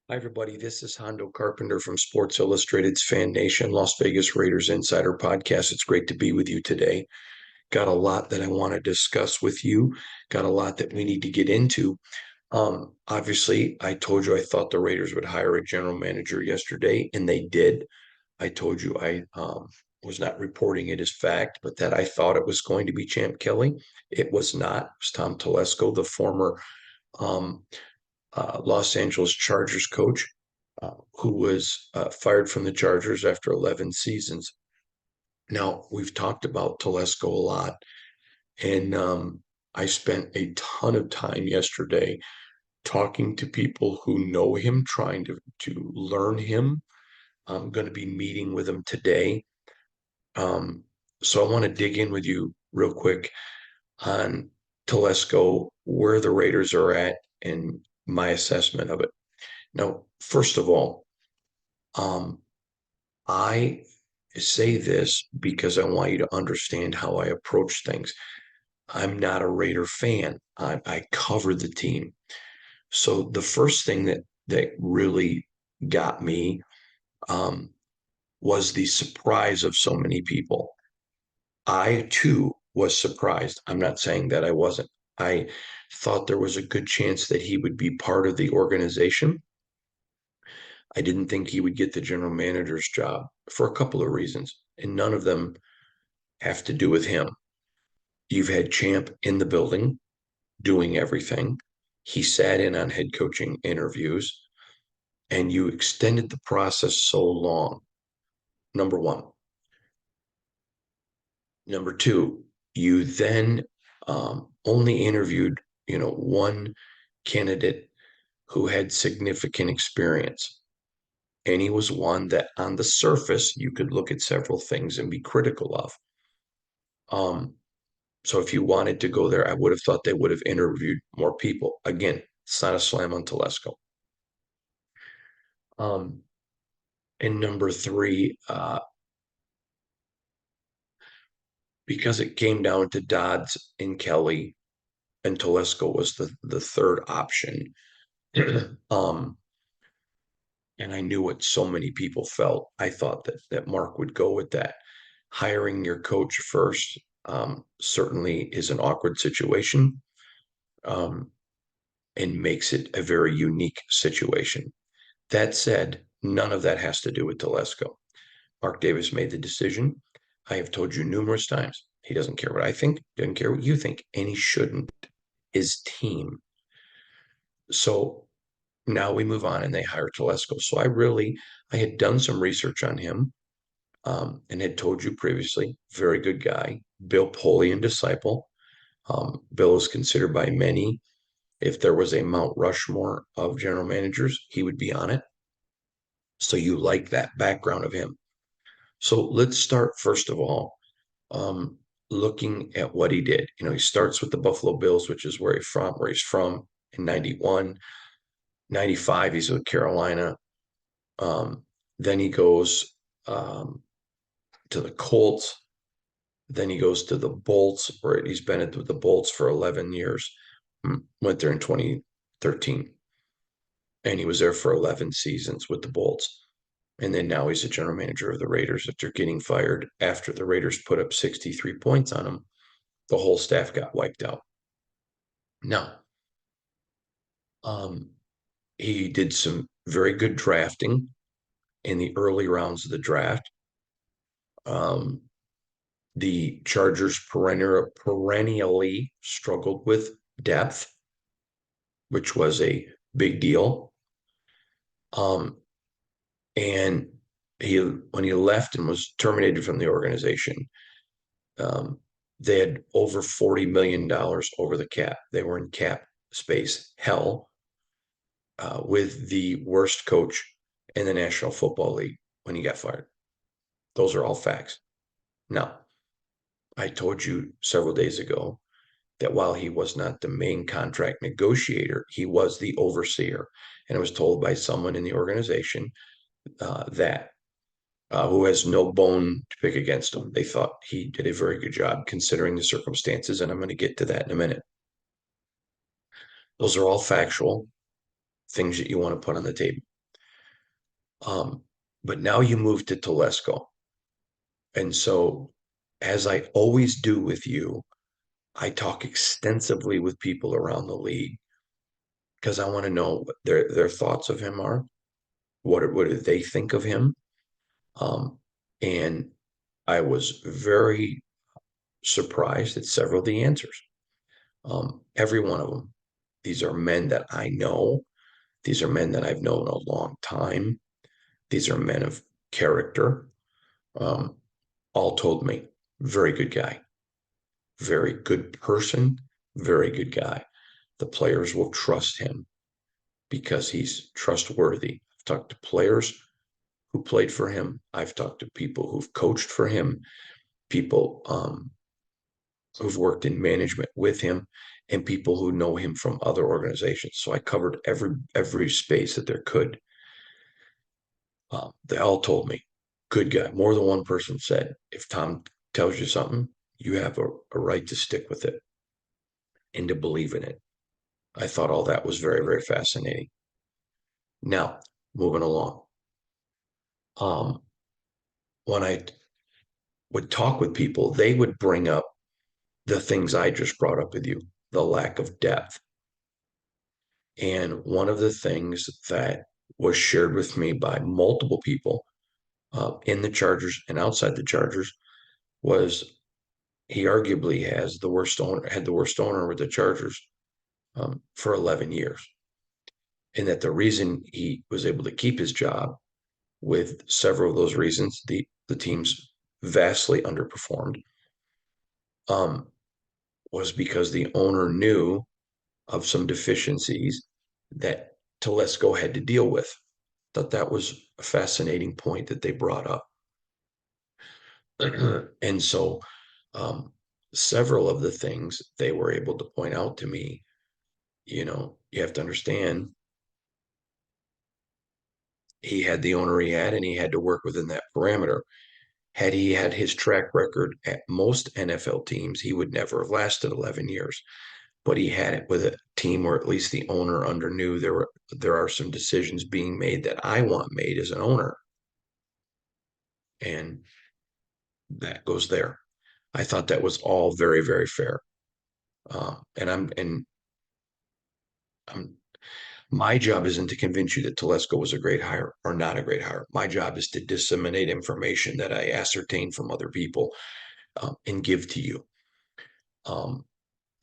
Hi, everybody. This is Hondo Carpenter from Sports Illustrated's Fan Nation, Las Vegas Raiders Insider Podcast. It's great to be with you today. Got a lot that I want to discuss with you. Got a lot that we need to get into. Obviously, I told you I thought the Raiders would hire a general manager yesterday, and they did. I told you I was not reporting it as fact, but that I thought it was going to be Champ Kelly. It was not. It was Tom Telesco, the former um, Los Angeles Chargers coach, who was fired from the Chargers after 11 seasons. Now, we've talked about Telesco a lot, and I spent a ton of time yesterday talking to people who know him, trying to learn him. I'm going to be meeting with him today. So I want to dig in with you real quick on Telesco, where the Raiders are at, and my assessment of it. Now, first of all, Um, I say this because I want you to understand how I approach things. I'm not a Raider fan. I cover the team. So the first thing that really got me um, was the surprise of so many people. I too was surprised. I'm not saying that I wasn't. I thought there was a good chance that he would be part of the organization. I didn't think he would get the general manager's job for a couple of reasons, and none of them have to do with him. You've had Champ in the building doing everything. He sat in on head coaching interviews, and you extended the process so long. Number one. Number two, you then only interviewed, one candidate who had significant experience. And he was one that on the surface, you could look at several things and be critical of. Um, so if you wanted to go there, I would have thought they would have interviewed more people. Again, it's not a slam on Telesco. Um, and number three, because it came down to Dodds and Kelly, and Telesco was the third option. um, and I knew what so many people felt. I thought that Mark would go with that. Hiring your coach first certainly is an awkward situation. Um, and makes it a very unique situation. That said, none of that has to do with Telesco. Mark Davis made the decision. I have told you numerous times. He doesn't care what I think, doesn't care what you think, and he shouldn't. His team. So now we move on and they hire Telesco. So I had done some research on him and had told you previously, very good guy, Bill Polian disciple. Bill is considered by many, if there was a Mount Rushmore of general managers, he would be on it. So you like that background of him. So let's start first of all, um, looking at what he did. He starts with the Buffalo Bills, which is where he's from in 91. 95, he's with Carolina. Um, then he goes to the Colts. Then he goes to the Bolts, where he's been at the Bolts for 11 years. Went there in 2013. And he was there for 11 seasons with the Bolts. And then now he's the general manager of the Raiders after getting fired after the Raiders put up 63 points on him. The whole staff got wiped out. Now, um, he did some very good drafting in the early rounds of the draft. Um, the Chargers perennially struggled with depth, which was a big deal. Um, and when he left and was terminated from the organization, um, they had over $40 million over the cap. They were in cap space hell with the worst coach in the National Football League when he got fired. Those are all facts. Now, I told you several days ago that while he was not the main contract negotiator, he was the overseer. And I was told by someone in the organization that who has no bone to pick against him. They thought he did a very good job considering the circumstances, and I'm going to get to that in a minute. Those are all factual things that you want to put on the table. Um, but now you move to Telesco. And so, as I always do with you, I talk extensively with people around the league because I want to know what their thoughts of him are. What do they think of him? Um, and I was very surprised at several of the answers. Every one of them. These are men that I know. These are men that I've known a long time. These are men of character. Um, all told me, very good guy, very good person, very good guy. The players will trust him because he's trustworthy. I've talked to players who played for him. I've talked to people who've coached for him, people who've worked in management with him, and people who know him from other organizations. So I covered every space that there could. They all told me, good guy. More than one person said, if Tom tells you something, you have a right to stick with it and to believe in it. I thought all that was very, very fascinating. Now, moving along. Um, when I would talk with people, they would bring up the things I just brought up with you, the lack of depth. And one of the things that was shared with me by multiple people in the Chargers and outside the Chargers was he arguably has the worst owner, had the worst owner with the Chargers for 11 years. And that the reason he was able to keep his job with several of those reasons, the teams vastly underperformed, um, was because the owner knew of some deficiencies that Telesco had to deal with. Thought that was a fascinating point that they brought up. And so several of the things they were able to point out to me, you have to understand he had the owner he had and he had to work within that parameter. Had he had his track record at most NFL teams, he would never have lasted 11 years. But he had it with a team where at least the owner under knew there are some decisions being made that I want made as an owner. And that goes there. I thought that was all very, very fair. And I'm my job isn't to convince you that Telesco was a great hire or not a great hire. My job is to disseminate information that I ascertain from other people and give to you. Um,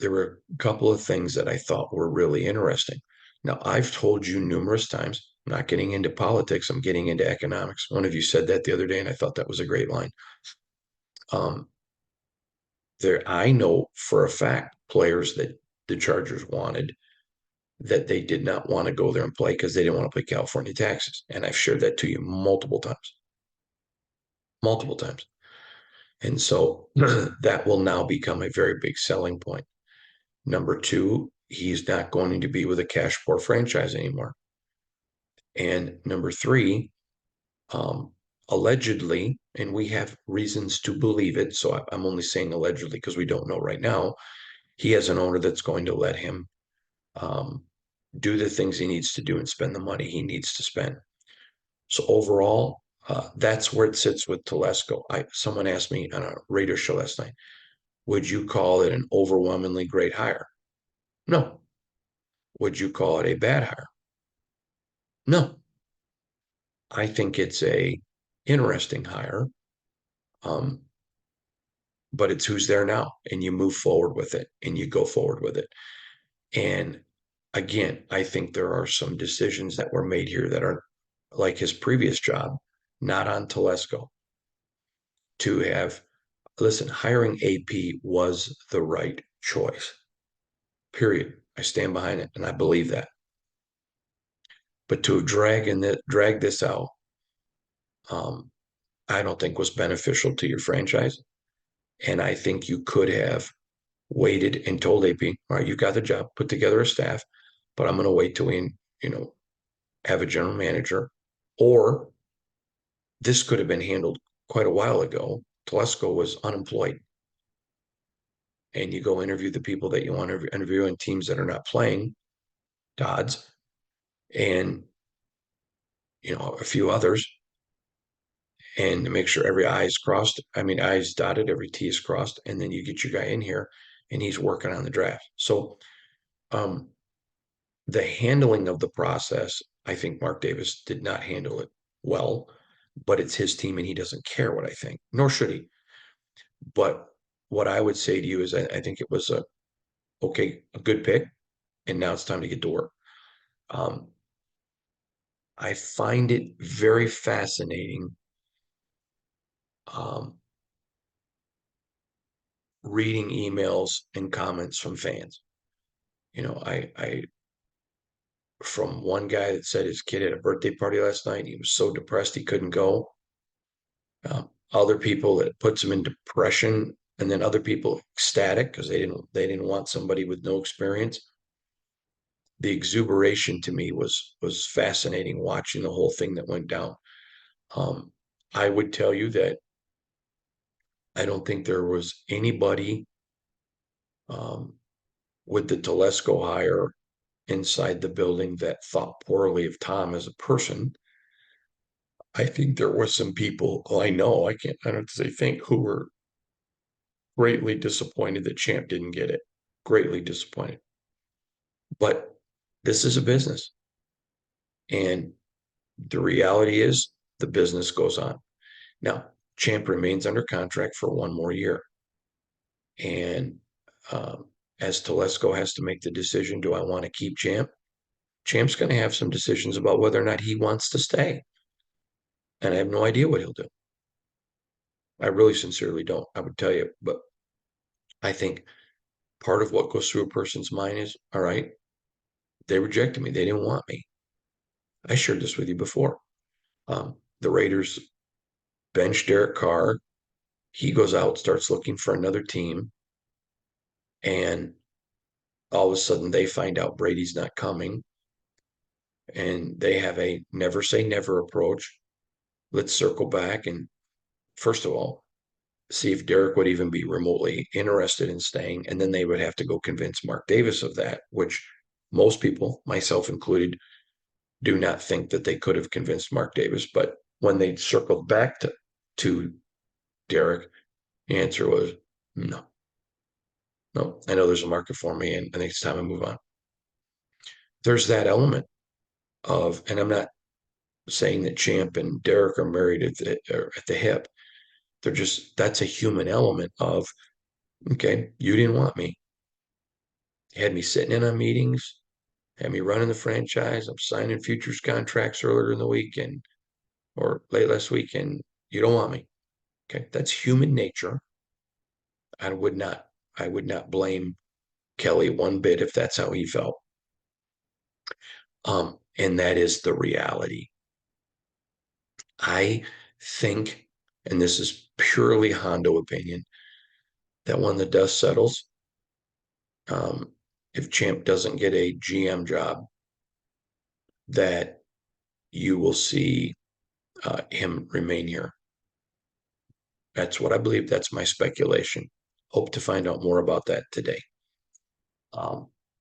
there were a couple of things that I thought were really interesting. Now, I've told you numerous times, I'm not getting into politics, I'm getting into economics. One of you said that the other day, and I thought that was a great line. Um, I know for a fact players that the Chargers wanted that they did not want to go there and play because they didn't want to pay California taxes. And I've shared that to you multiple times, multiple times. And so that will now become a very big selling point. Number two, he's not going to be with a cash poor franchise anymore. And number three, um, allegedly, and we have reasons to believe it. So I'm only saying allegedly because we don't know right now. He has an owner that's going to let him um, do the things he needs to do and spend the money he needs to spend. So overall, that's where it sits with Telesco. Someone asked me on a radio show last night, would you call it an overwhelmingly great hire? No. Would you call it a bad hire? No. I think it's a interesting hire, um, but it's who's there now, and you move forward with it, and you go forward with it. And again, I think there are some decisions that were made here that are like his previous job, not on Telesco, to have listen, hiring AP was the right choice. Period. I stand behind it, and I believe that. But to drag this out, um, I don't think was beneficial to your franchise. And I think you could have waited and told AP, all right, you got the job, put together a staff, but I'm going to wait till we, have a general manager. Or this could have been handled quite a while ago. Telesco was unemployed. And you go interview the people that you want to interview in teams that are not playing, Dodds, and a few others, and to make sure every I is crossed. I mean, I is dotted, every T is crossed, and then you get your guy in here, and he's working on the draft. So, um, the handling of the process, I think Mark Davis did not handle it well, but it's his team, and he doesn't care what I think, nor should he. But what I would say to you is, I think it was a good pick, and now it's time to get to work. Um, I find it very fascinating um, reading emails and comments from fans. I from one guy that said his kid had a birthday party last night. He was so depressed he couldn't go. Other people that puts him in depression, and then other people ecstatic because they didn't want somebody with no experience. The exuberation to me was fascinating watching the whole thing that went down. Um, I would tell you that I don't think there was anybody um, with the Telesco hire inside the building that thought poorly of Tom as a person. I think there was some people, well, I don't say think, who were greatly disappointed that Champ didn't get it. Greatly disappointed. But this is a business. And the reality is the business goes on. Now, Champ remains under contract for one more year. And as Telesco has to make the decision, do I want to keep Champ? Champ's going to have some decisions about whether or not he wants to stay. And I have no idea what he'll do. I really sincerely don't. I would tell you, but I think part of what goes through a person's mind is, all right, they rejected me. They didn't want me. I shared this with you before. The Raiders bench Derek Carr. He goes out, starts looking for another team, and all of a sudden they find out Brady's not coming, and they have a never say never approach. Let's circle back and, first of all, see if Derek would even be remotely interested in staying, and then they would have to go convince Mark Davis of that, which most people, myself included, do not think that they could have convinced Mark Davis. But when they circled back to Derek, the answer was no. No, I know there's a market for me, and I think it's time to move on. There's that element of, and I'm not saying that Champ and Derek are married at the hip. They're just, that's a human element of, okay, you didn't want me. You had me sitting in on meetings, had me running the franchise. I'm signing futures contracts earlier in the weekend or late last weekend. You don't want me. Okay, that's human nature. I would not, I would not blame Kelly one bit if that's how he felt. And that is the reality. I think, and this is purely Hondo opinion, that when the dust settles, um, if Champ doesn't get a GM job, that you will see him remain here. That's what I believe. That's my speculation. Hope to find out more about that today.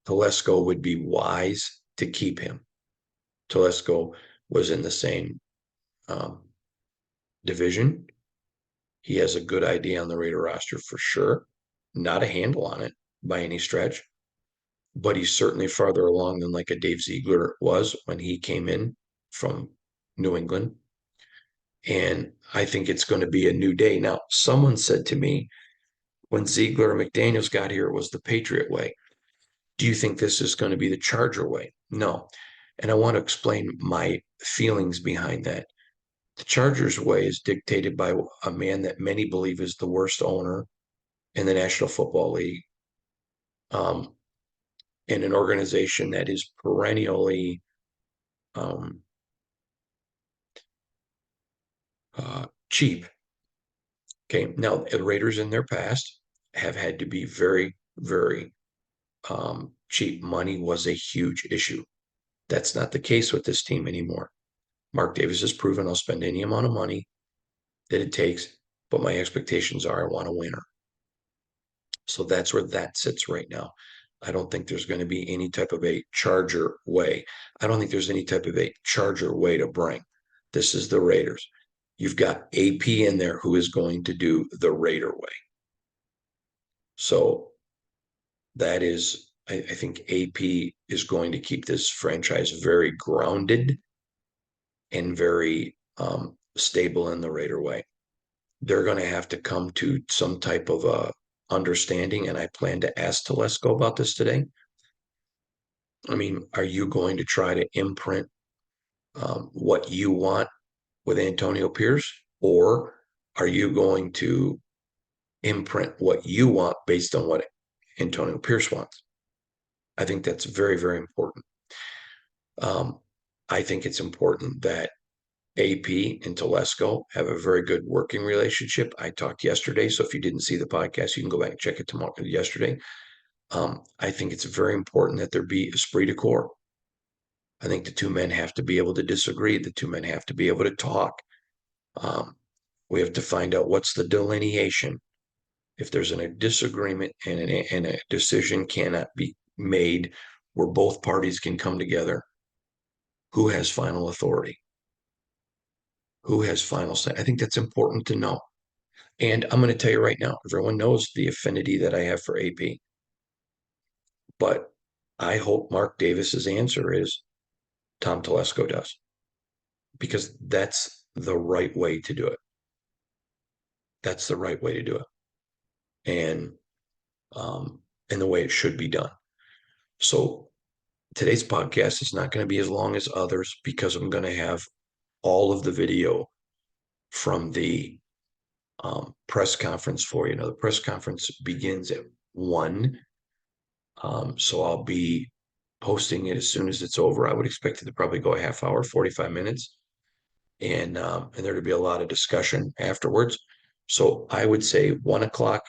Telesco would be wise to keep him. Telesco was in the same um, division. He has a good idea on the Raider roster for sure. Not a handle on it by any stretch, but he's certainly farther along than like a Dave Ziegler was when he came in from New England. And I think it's going to be a new day. Now, someone said to me when Ziegler and McDaniels got here, it was the Patriot way. Do you think this is going to be the Charger way? No. And I want to explain my feelings behind that. The Chargers way is dictated by a man that many believe is the worst owner in the National Football League, um, in an organization that is perennially um, cheap. Okay, now the Raiders in their past have had to be very, very cheap. Money was a huge issue. That's not the case with this team anymore. Mark Davis has proven I'll spend any amount of money that it takes, but my expectations are I want a winner. So that's where that sits right now. I don't think there's going to be any type of a Charger way. I don't think there's any type of a Charger way to bring. This is the Raiders. You've got AP in there who is going to do the Raider way. So that is, I think AP is going to keep this franchise very grounded and very stable in the Raider way. They're going to have to come to some type of a understanding, and I plan to ask Telesco about this today. I mean, are you going to try to imprint what you want with Antonio Pierce, or are you going to imprint what you want based on what Antonio Pierce wants? I think that's very, very important. I think it's important that AP and Telesco have a very good working relationship. I talked yesterday, so if you didn't see the podcast, you can go back and check it tomorrow. Yesterday, I think it's very important that there be esprit de corps. I think the two men have to be able to disagree. The two men have to be able to talk. We have to find out what's the delineation. If there's a disagreement and a decision cannot be made where both parties can come together, who has final authority? Who has final say? I think that's important to know. And I'm going to tell you right now, everyone knows the affinity that I have for AP. But I hope Mark Davis's answer is Tom Telesco does, because that's the right way to do it. That's the right way to do it. And the way it should be done. So today's podcast is not going to be as long as others because I'm going to have all of the video from the press conference for you. Now, the press conference begins at 1. So I'll be posting it as soon as it's over. I would expect it to probably go a half hour, 45 minutes. And there to be a lot of discussion afterwards. So I would say 1 o'clock.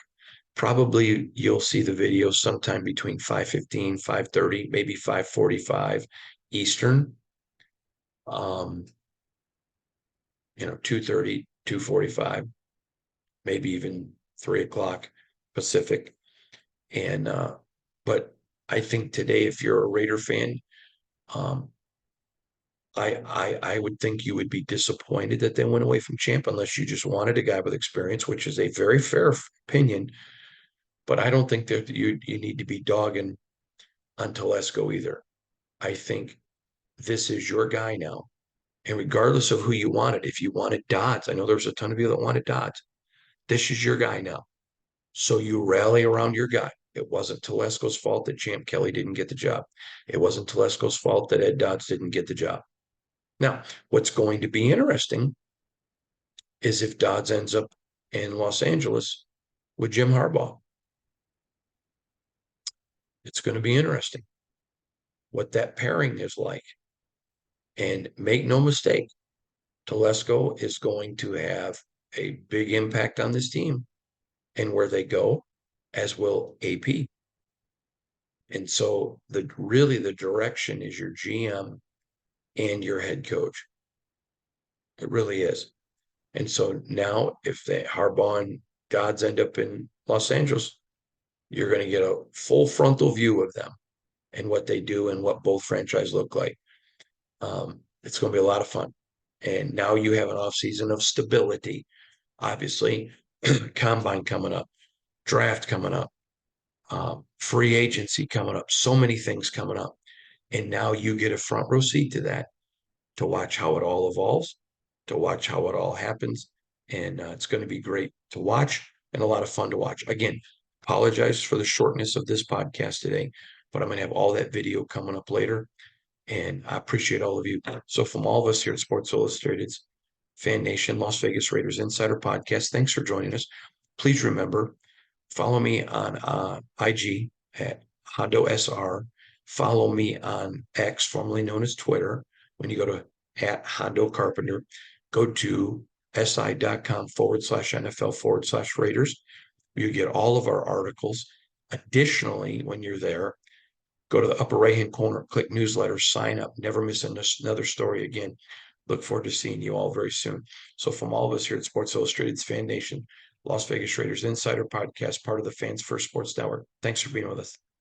Probably you'll see the video sometime between 5:15, 5:30, maybe 5:45 Eastern. 2:30, 2:45, maybe even 3 o'clock Pacific. And but I think today, if you're a Raider fan, um, I would think you would be disappointed that they went away from Champ unless you just wanted a guy with experience, which is a very fair opinion. But I don't think that you need to be dogging on Telesco either. I think this is your guy now. And regardless of who you wanted, if you wanted Dodds, I know there was a ton of people that wanted Dodds. This is your guy now. So you rally around your guy. It wasn't Telesco's fault that Champ Kelly didn't get the job. It wasn't Telesco's fault that Ed Dodds didn't get the job. Now, what's going to be interesting is if Dodds ends up in Los Angeles with Jim Harbaugh. It's going to be interesting what that pairing is like. And make no mistake, Telesco is going to have a big impact on this team and where they go, as will AP. And so the direction is your GM and your head coach. It really is. And so now if the Harbaugh and Dodds end up in Los Angeles, you're going to get a full frontal view of them and what they do and what both franchises look like. It's going to be a lot of fun. And now you have an offseason of stability. Obviously, combine coming up, draft coming up, free agency coming up, so many things coming up. And now you get a front row seat to that, to watch how it all evolves, to watch how it all happens. And it's going to be great to watch and a lot of fun to watch. Again, apologize for the shortness of this podcast today, but I'm going to have all that video coming up later. And I appreciate all of you. So from all of us here at Sports Illustrated's Fan Nation Las Vegas Raiders Insider Podcast, thanks for joining us. Please remember, follow me on IG at Hondo SR. Follow me on X, formerly known as Twitter. When you go to at Hondo Carpenter, go to si.com/NFL/Raiders. You get all of our articles. Additionally, when you're there, go to the upper right-hand corner, click newsletter, sign up, never miss another story again. Look forward to seeing you all very soon. So from all of us here at Sports Illustrated's Fan Nation, Las Vegas Raiders Insider Podcast, part of the Fans First Sports Network. Thanks for being with us.